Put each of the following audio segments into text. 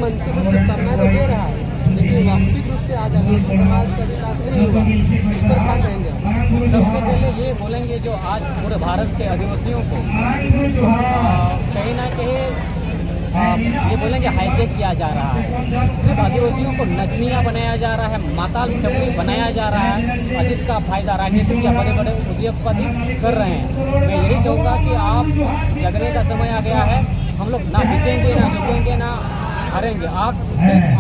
मंच से शुभकामनाएं तो दे रहा है, लेकिन वास्तविक रूप से आज आदिवासी समाज का विकास नहीं हुआ। इस पर क्या कहेंगे आप? सबसे पहले ये बोलेंगे जो आज पूरे भारत के आदिवासियों को कहीं ना कहीं ये बोलेंगे हाईजेक किया जा रहा है। सिर्फ आदिवासियों को नचनिया बनाया जा रहा है, माताल चपड़ी बनाया जा रहा है, और जिसका फायदा राजनीतिक या बड़े बड़े उद्योगपति कर रहे हैं। मैं यही चाहूँगा कि आप जगने का समय आ गया है। हम लोग ना जीतेंगे, ना जीतेंगे, ना हारेंगे। आप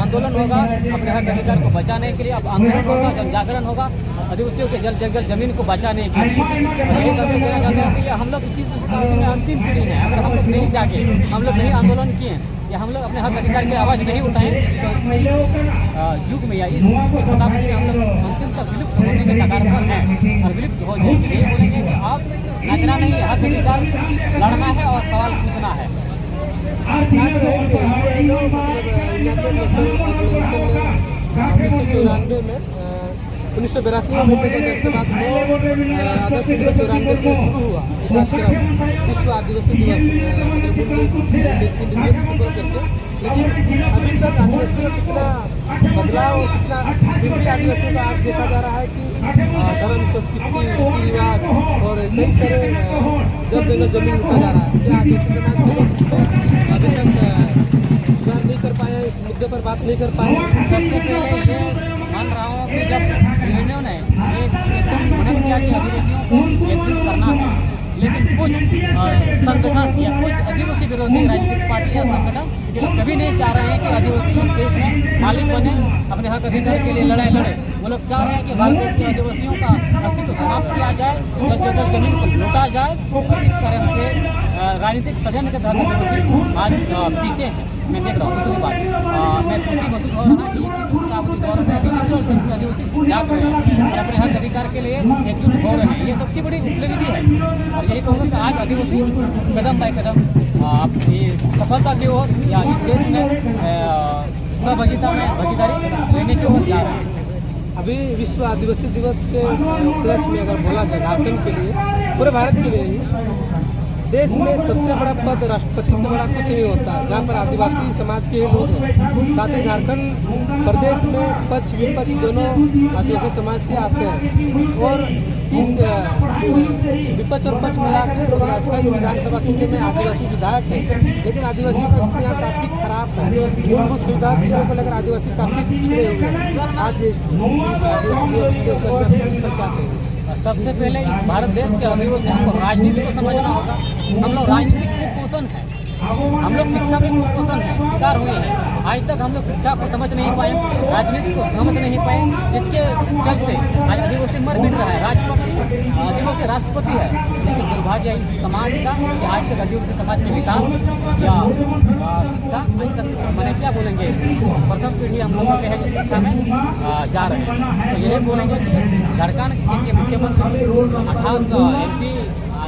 आंदोलन होगा अपने हक अधिकार को बचाने के लिए, अब आंदोलन होगा, जन जागरण होगा आदिवासियों के जल जंगल जमीन को बचाने के लिए। और यही सब कहना चाहता हूँ कि हम लोग 21वीं शताब्दी में अंतिम पीढ़ी है। अगर हम लोग नहीं जागे, हम लोग नहीं आंदोलन किए या हम लोग अपने हक अधिकार की आवाज़ नहीं उठाएं, तो इस युग में या इस शताब्दी में हम लोग अंतिम तक विलुप्त होने के कगार पर हैं और विलुप्त हो जाएंगे। यही बोलेंगे कि आप नचना नहीं, हक अधिकार लड़ना है और सवाल पूछना है। उन्नीस सौ 1982 में के बाद 9 अगस्त 1994 से शुरू हुआ विश्व आदिवासी दिवस। लेकिन अभी तक आदिवासियों में कितना बदलाव, कितना फिर भी आदिवासियों का आज देखा जा रहा है कि धर्म, संस्कृति, रीति रिवाज और कई सारे जब जमीन लूटा जा रहा है। क्या आदिवासी समाज के लोग इसमें अभी तक सुधार नहीं कर पाए, इस मुद्दे पर बात नहीं कर पाए? सबसे पहले ये मान रहा हूँ कि जब यूनियनों ने एकदम मदद किया कि आदिवासियों को एकजुट करना है, लेकिन कुछ संगठन या कुछ आदिवासी विरोधी राजनीतिक पार्टी या संगठन ये लोग कभी नहीं चाह रहे हैं कि आदिवासी इस देश में मालिक बने, अपने हक अधिकार के लिए लड़ाई लड़े। वो लोग चाह रहे हैं कि भारत देश के आदिवासियों का अस्तित्व समाप्त किया जाए, जल जमीन को लूटा जाए, और इस कारण से राजनीतिक षड्यंत्र के तहत आदिवासी आज पीछे मैं देख रहा हूँ। दूसरी बात, मैं खुशी महसूस हो रहा है कि 21वीं शताब्दी दौर में आदिवासी जाग रहे हैं और अपने हक अधिकार के लिए एकजुट हो रहे हैं। ये सबसे बड़ी उपलब्धि है, और यही कहूँगा कि आज आदिवासी कदम बाय कदम अपनी सफलता की ओर या इस देश में सहभागिता में भागीदारी लेने की ओर जा रहे हैं। अभी विश्व आदिवासी दिवस के उपलक्ष्य में अगर बोला जाए झारखंड के लिए, पूरे भारत के लिए ही, देश में सबसे बड़ा पद राष्ट्रपति से बड़ा कुछ नहीं होता, जहाँ पर आदिवासी समाज के लोग हैं। साथ ही झारखंड प्रदेश में पक्ष विपक्ष दोनों आदिवासी समाज के आते हैं, और इस विपक्ष और पक्ष मिलाकर इस विधानसभा क्षेत्र में आदिवासी विधायक है, लेकिन आदिवासियों का स्थिति यहाँ काफ़ी खराब है। मूलभूत सुविधा को लेकर आदिवासी काफ़ी पिछड़े हुए हैं। आज क्या कहेंगे? सबसे पहले इस भारत देश के आदिवासियों को राजनीति को समझना होगा। हम लोग राजनीतिक कुपोषण है, हम लोग शिक्षा के कुपोषण है शिकार हुए हैं। आज तक हम लोग शिक्षा को समझ नहीं पाए, राजनीति को समझ नहीं पाए, जिसके चलते आज आदिवासी मर मिट रहा है। आदिवासी राष्ट्रपति है, लेकिन दुर्भाग्य इस समाज का कि आज तक आदिवासी समाज में विकास या शिक्षा आज तक मैंने क्या बोलेंगे, प्रथम पीढ़ी हम लोगों के है जो शिक्षा में जा रहे हैं। तो यही बोलेंगे कि झारखंड के मुख्यमंत्री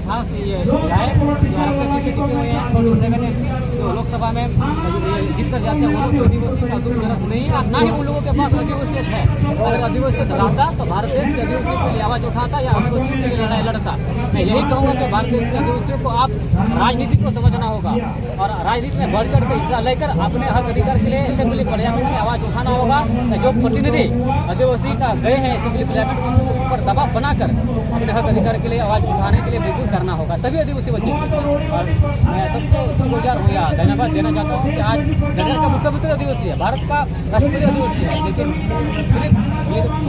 28 विधायक जो आरक्षण से जीते हुए हैं, 47 MP जो लोकसभा में जीत कर जाते हैं, वो लोग आदिवासी का दुर्दर्श नहीं है, ना ही उन लोगों के पास आदिवासियत है। अगर आदिवासियत रहता तो भारत देश के आदिवासियों के लिए आवाज़ उठाता या आदिवासियों के लिए लड़ाई लड़ता। मैं यही कहूँगा कि भारत देश के आदिवासियों को आप राजनीति को समझना होगा, और राजनीति में बढ़ चढ़ कर हिस्सा लेकर अपने हक अधिकार के लिए असेंबली पार्लियामेंट में आवाज़ उठाना होगा। जो प्रतिनिधि आदिवासी का गए हैं असेंबली पार्लियामेंट, उनके ऊपर दबाव बनाकर अपने हक अधिकार के लिए आवाज़ उठाने के लिए मजबूर करना होगा, तभी आदिवासी बचेंगे। और मैं सबको शुक्रगुजार हुआ धन्यवाद देना चाहता हूँ कि आज झारखंड का मुख्यमंत्री आदिवासी है, भारत का राष्ट्रपति आदिवासी है, लेकिन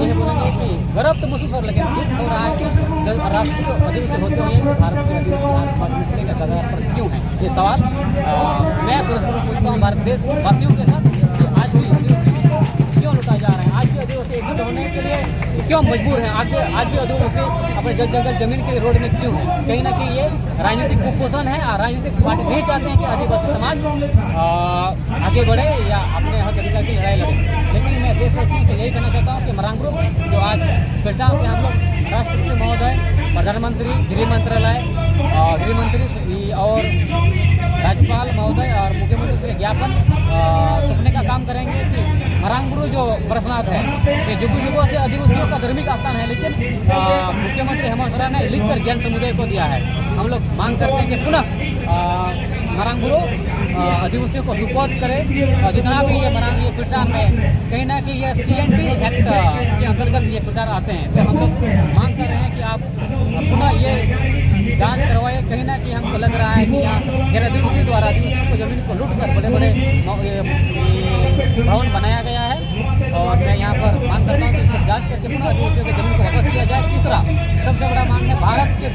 ये बोलेंगे कि गर्व तो महसूस हो, लेकिन दुख हो रहा है कि राष्ट्रीय आदिवासी होते हुए भारत के आदिवासी के कगार पर क्यों है। ये सवाल मैं पूछता हूँ भारत देश वासियों के साथ कि आज भी आदिवासी क्यों लुटाए जा रहे हैं, आज भी आदिवासी एकजुट होने के लिए क्यों मजबूर हैं, आज भी आदिवासी अपने जल जंगल जमीन के रोड में क्यों है। कहीं ना कहीं ये राजनीतिक कुपोषण है, और राजनीतिक पार्टी नहीं चाहते हैं कि आदिवासी समाज आगे बढ़े या अपने हक अधिकार की लड़ाई लड़े। लेकिन मैं देशवासियों से यही कहना चाहता हूँ कि मरांग ग्रुप जो आज बेटा से हम लोग राष्ट्रपति महोदय, प्रधानमंत्री, गृह मंत्रालय, गृह मंत्री और राज्यपाल महोदय और मुख्यमंत्री से ज्ञापन सौंपने का काम करेंगे कि मरांग गुरु जो प्रश्नार्थ है कि जुगु जुगु से आदिवासियों का धार्मिक स्थान है, लेकिन मुख्यमंत्री हेमंत सोरेन ने लिखकर जैन समुदाय को दिया है। हम लोग मांग करते हैं कि पुनः मरांगुरो आदिवासियों को सुपोर्ट करे। और जितना भी ये पिटार में कहीं ना कहीं ये CNT एक्ट के अंतर्गत ये पिटार आते हैं, तो हम लोग मांग कर रहे हैं कि आप पुनः ये जांच करवाए। कहीं ना कहीं हमको लग रहा है कि यहाँ आदिवासी द्वारा आदिवासियों को जमीन को लूट कर बड़े बड़े भवन बनाया गया है। और मैं यहाँ पर मांग करता हूँ कि इसको जांच करके पुनः आदिवासियों की जमीन को वापस किया जाए। तीसरा सबसे बड़ा मांग है, भारत के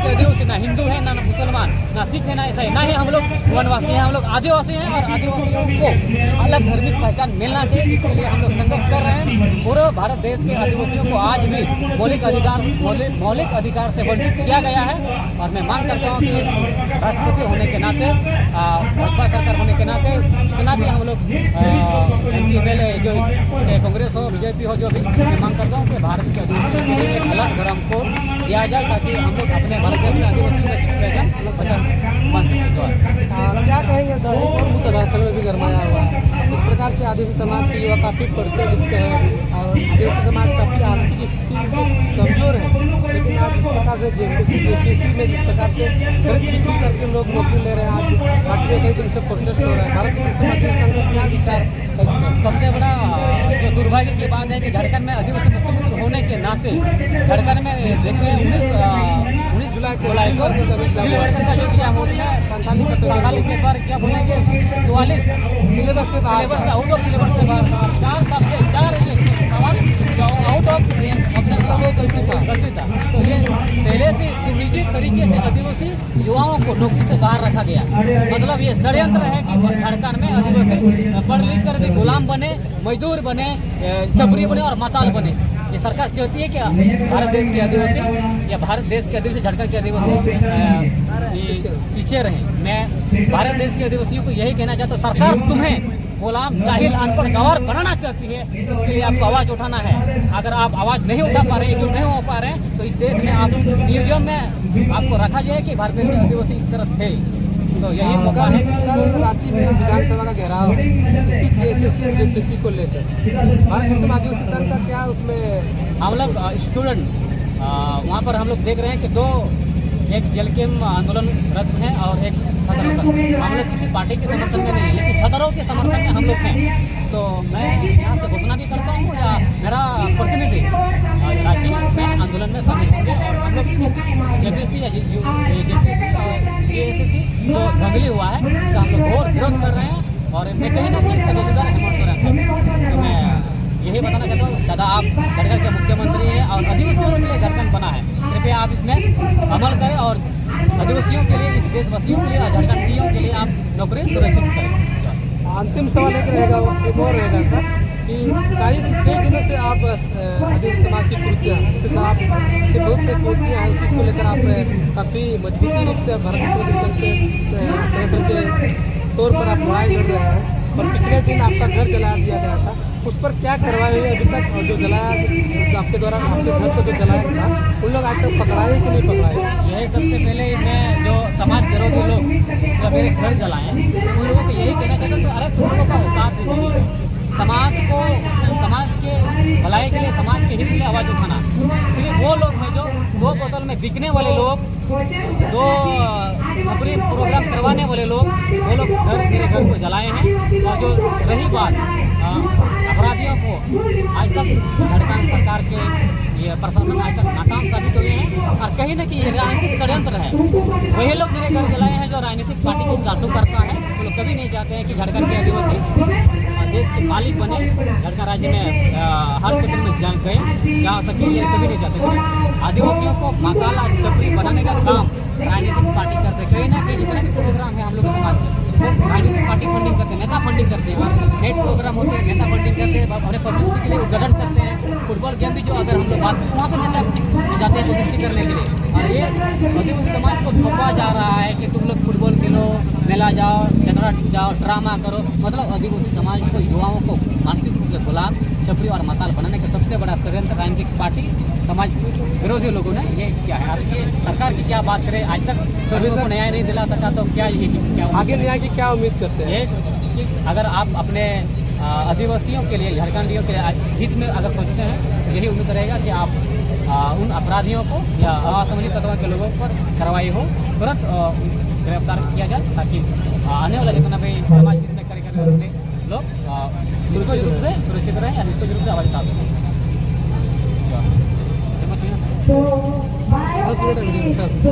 आदिवासी ना हिंदू है, ना मुसलमान, ना सिख है, ना ईसाई, ना ही हम लोग वनवासी हैं। हम लोग आदिवासी हैं और आदिवासियों को अलग धार्मिक पहचान मिलना चाहिए, जिसके लिए हम लोग संघर्ष कर रहे हैं। पूरे भारत देश के आदिवासियों को आज भी मौलिक अधिकार से वंचित किया गया है। और मैं मांग करता हूँ कि राष्ट्रपति होने के नाते, भाजपा सरकार होने के नाते, जितना भी हम लोग MPLA जो कांग्रेस हो, BJP हो, जो भी, मैं मांग करता हूँ कि भारत के आदिवासियों के लिए एक अलग धर्म को दिया जाए, ताकि हम लोग अपने भारत देश के आदिवासियों का पहचान हम लोग बन सकें। क्या कहेंगे, दलित और मुतदाखल में भी गरमाया हुआ है। इस प्रकार से आदिवासी समाज के युवा काफ़ी पढ़ते लिखते हैं और आदिवासी समाज काफ़ी आर्थिक स्थिति से कमजोर है, लेकिन आज जिस प्रकार से JPC में जिस प्रकार से खरीद बिक्री करके लोग नौकरी ले रहे हैं, आज राज्य में कई दिन से प्रोटेस्ट हो रहा है। भारत के समाजी संघ का क्या विचार है? सबसे बड़ा जो दुर्भाग्य की बात है कि झारखंड में आदिवासी मुख्यमंत्री होने के नाते झारखंड में देखते हैं 19 जुलाई को का जो किया उसने 45 पेपर क्या बोलेंगे 44 सिलेबस से आउट ऑफ सिलेबस से बाहर 4 सब्जेक्ट 4 सवाल जो आउट ऑफ ऑप्शन था वो गलती था। तो ये पहले से सुनिश्चित तरीके से आदिवासी युवाओं को नौकरी से बाहर रखा गया। मतलब ये षड्यंत्र है कि झारखंड में आदिवासी पढ़ लिख कर भी गुलाम बने, मजदूर बने, चबरी बने और माताल बने। ये सरकार चाहती है कि भारत देश के आदिवासी या भारत देश के आदिवासी झारखंड के आदिवासी पीछे रहें। मैं भारत देश के आदिवासियों को यही कहना चाहता हूँ, सरकार तुम्हें गुलाम, जाहिल, अनपढ़, गंवार बनाना चाहती है। इसके लिए आपको आवाज़ उठाना है। अगर आप आवाज़ नहीं उठा पा रहे हैं, जो नहीं हो पा रहे हैं, तो इस देश में आप म्यूजियम में आपको रखा जाए कि भारत देश के आदिवासी इस तरह थे। तो यही मौका है। रांची में विधानसभा का घेराव इसी JPC को लेकर भारत समाजी संघ का क्या उसमें हम लोग स्टूडेंट वहाँ पर हम लोग देख रहे हैं कि एक जलकेम आंदोलनरत हैं और एक छात्रों का। हम लोग किसी पार्टी के समर्थन में नहीं है, लेकिन छात्रों के समर्थन में हम लोग हैं। तो मैं यहाँ से घोषणा भी करता हूँ या मेरा प्रतिनिधि रांची में आंदोलन में शामिल होंगे और हम लोग JPC या JPC और JSC जो दंगली हुआ है इसका हम लोग और विरोध कर रहे हैं। और मैं कहीं ना कहीं इसका दोषीदार हेमंत सोरेन है। तो मैं यही बताना चाहता हूँ, दादा आप झारखंड के मुख्यमंत्री हैं और आदिवासियों के लिए झारखंड बना है, कृपया आप इसमें अमल करें और आदिवासियों के लिए, इस देशवासियों के लिए और झारखंडियों के लिए आप नौकरी सुरक्षित करें। अंतिम सवाल एक रहेगा, एक और रहेगा सर कि कई दिनों से आप आदिवासी समाज की कुर्तियाँ से बहुत से कुर्तियाँ हैं, उसको लेकर आप काफ़ी मजबूती रूप से भारत संगठन के तौर पर आप लड़ाई लड़ रहे हैं। और पिछले दिन आपका घर जला दिया गया था, उस पर क्या कार्रवाई हुई अभी तक? और जो जलाया, जो आपके द्वारा आपके घर पर जो जलाया था, उन लोग आज तक पकड़ाए कि नहीं पकड़ाए? यही सबसे पहले मैं जो समाज विरोधी लोग जो मेरे घर जलाए उन लोगों को यही कहना चाहता हूँ, अरे तुम लोगों का औकात भी नहीं है समाज के भलाई के लिए, समाज के हित के लिए आवाज़ उठाना। सिर्फ वो लोग हैं जो 2 बोतल में बिकने वाले लोग, 2 छपरी प्रोग्राम करवाने वाले लोग, वो लोग मेरे घर को जलाए हैं। और जो रही बात अपराधियों को, आज तक झारखंड सरकार के ये प्रशासन आज तक नाकाम साबित हुए हैं और कहीं ना कहीं ये राजनीतिक षड्यंत्र है। वही लोग मेरे घर जलाए हैं जो राजनीतिक पार्टी को चाटू करता है। वो लोग कभी नहीं चाहते हैं कि झारखंड के आदिवासी देश के मालिक बने, झारखंड राज्य में हर क्षेत्र में जा सके, ये कभी नहीं चाहते। आदिवासियों को माताला चपड़ी बनाने का काम राजनीतिक पार्टी करते हैं। कहीं ना कहीं जितने भी प्रोग्राम है हम लोग के समाज में राजनीतिक पार्टी फंडिंग करते हैं, नेता फंडिंग करते हैं। नेट प्रोग्राम होते हैं, नेता फंडिंग करते हैं, अपने पब्लिसिटी के लिए उद्घाटन करते हैं। फुटबॉल गेम भी जो अगर हम लोग बात करें वहाँ पर नेता जाते हैं पब्लिसिटी करने के लिए। और ये आदिवासी समाज को थोपा जा रहा है कि तुम लोग फुटबॉल खेलो, मेला जाओ, जनरा जाओ, ड्रामा करो। मतलब आदिवासी समाज को, युवाओं को मानसिक रूप से गुलाम, चपड़ी और माताल बनाने का सबसे बड़ा षड्यंत्र राजनीतिक पार्टी समाज विरोधी लोगों ने ये किया है। अब ये सरकार की क्या बात करें, आज तक सभी को न्याय नहीं दिला सका, तो क्या ये क्या आगे न्याय की क्या उम्मीद करते हैं? कि अगर आप अपने आदिवासियों के लिए, झारखंडियों के हित में अगर सोचते हैं, तो यही उम्मीद रहेगा कि आप उन अपराधियों को या असामाजिक तत्वों के लोगों पर कार्रवाई हो, तुरंत गिरफ्तार किया जाए, ताकि आने वाला जितना भी समाज जितने कार्यक्रम होते लोग निष्पक्ष रूप से सुरक्षित रहें या निष्पक्ष रूप से आवाज उठा सकें। 10 मिनट